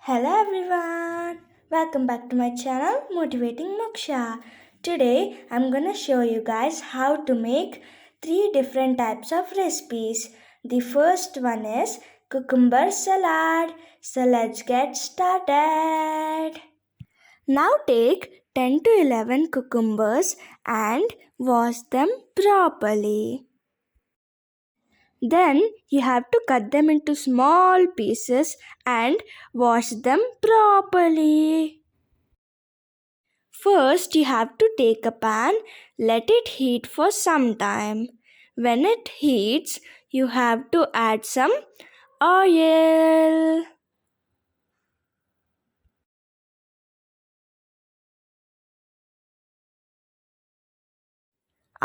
Hello everyone, welcome back to my channel Motivating Moksha. Today I'm gonna show you guys how to make three different types of recipes. The first one is cucumber salad. So let's get started. Now take 10 to 11 cucumbers and wash them properly. Then you have to cut them into small pieces and wash them properly. First, you have to take a pan, let it heat for some time. When it heats, you have to add some oil.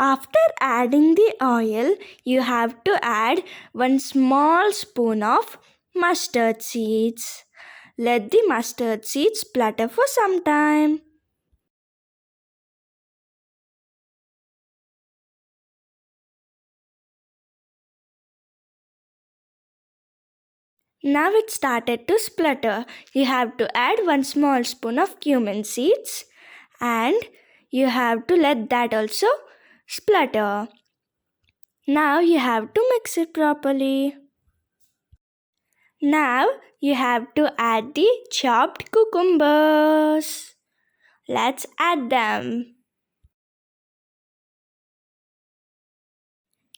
After adding the oil, you have to add 1 small spoon of mustard seeds. Let the mustard seeds splutter for some time. Now it started to splutter. You have to add 1 small spoon of cumin seeds and you have to let that also splutter. Now you have to mix it properly. Now you have to add the chopped cucumbers. Let's add them.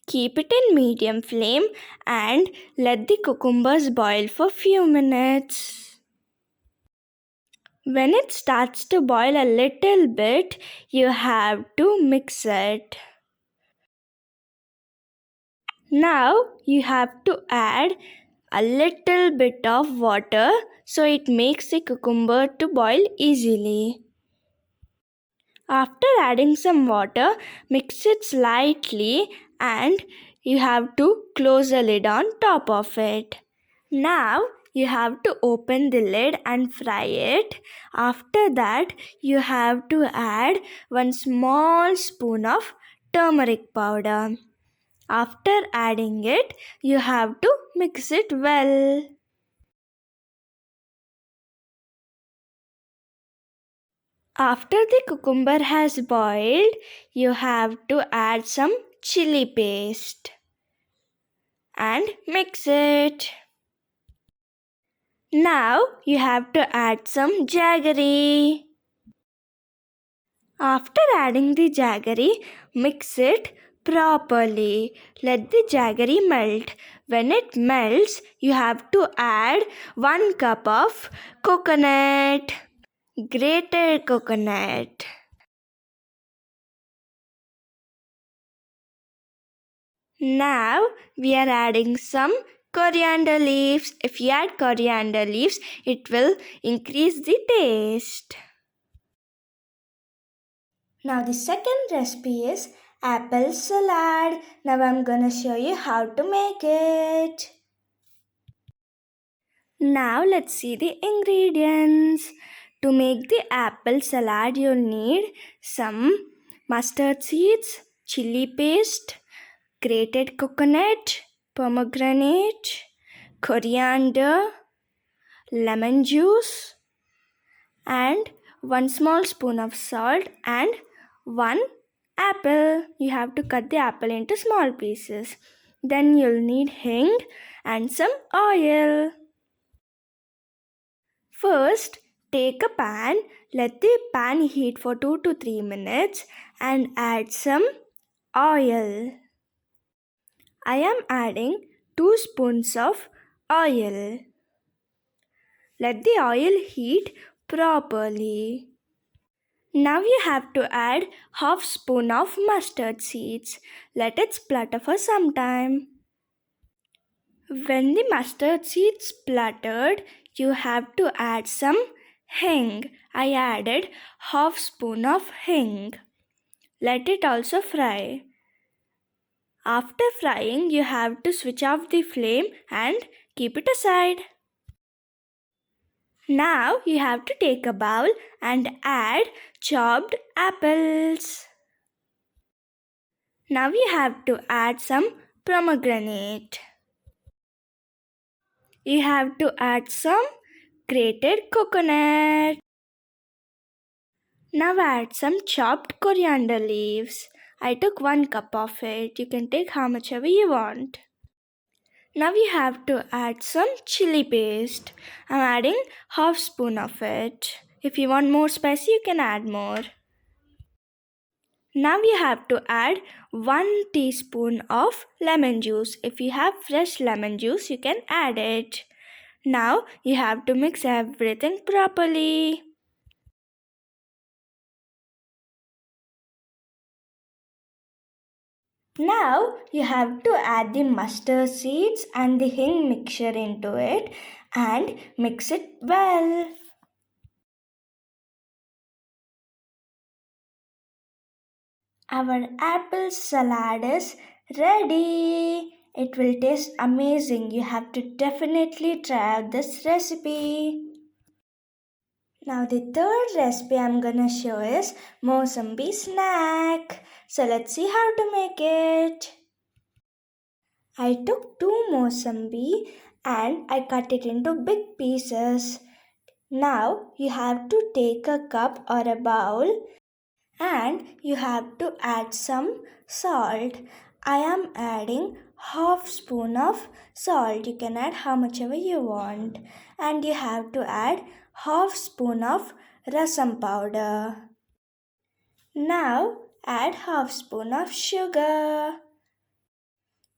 Keep it in medium flame and let the cucumbers boil for few minutes. When it starts to boil a little bit, you have to mix it. Now you have to add a little bit of water so it makes the cucumber to boil easily. After adding some water, mix it slightly and you have to close the lid on top of it. Now you have to open the lid and fry it. After that, you have to add 1 small spoon of turmeric powder. After adding it, you have to mix it well. After the cucumber has boiled, you have to add some chili paste and mix it. Now you have to add some jaggery. After adding the jaggery, mix it properly. Let the jaggery melt. When it melts, you have to add 1 cup of coconut, grated coconut. Now we are adding some coriander leaves. If you add coriander leaves, it will increase the taste. Now the second recipe is apple salad. Now I'm gonna show you how to make it. Now let's see the ingredients. To make the apple salad, you'll need some mustard seeds, chili paste, grated coconut, pomegranate, coriander, lemon juice, and 1 small spoon of salt and 1 apple. You have to cut the apple into small pieces. Then you'll need hing and some oil. First, take a pan, let the pan heat for 2 to 3 minutes and add some oil. I am adding 2 spoons of oil. Let the oil heat properly. Now you have to add half spoon of mustard seeds. Let it splutter for some time. When the mustard seeds spluttered, you have to add some hing. I added half spoon of hing. Let it also fry. After frying, you have to switch off the flame and keep it aside. Now you have to take a bowl and add chopped apples. Now you have to add some pomegranate. You have to add some grated coconut. Now add some chopped coriander leaves. I took 1 cup of it. You can take how much ever you want. Now we have to add some chili paste. I'm adding half spoon of it. If you want more spicy, you can add more. Now we have to add 1 teaspoon of lemon juice. If you have fresh lemon juice, you can add it. Now you have to mix everything properly. Now you have to add the mustard seeds and the hing mixture into it and mix it well. Our apple salad is ready. It will taste amazing. You have to definitely try out this recipe. Now the third recipe I'm gonna show is Musambi Snack. So let's see how to make it. I took 2 Musambi and I cut it into big pieces. Now you have to take a cup or a bowl and you have to add some salt. I am adding half spoon of salt. You can add how much ever you want. And you have to add half spoon of rasam powder. Now add half spoon of sugar.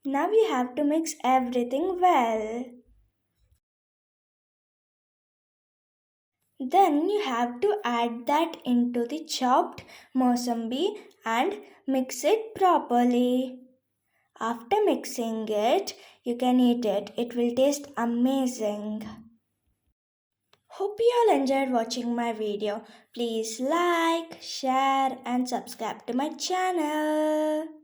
Now you have to mix everything well. Then you have to add that into the chopped Mosambi and mix it properly. After mixing it, you can eat it. It will taste amazing. Hope you all enjoyed watching my video. Please like, share and subscribe to my channel.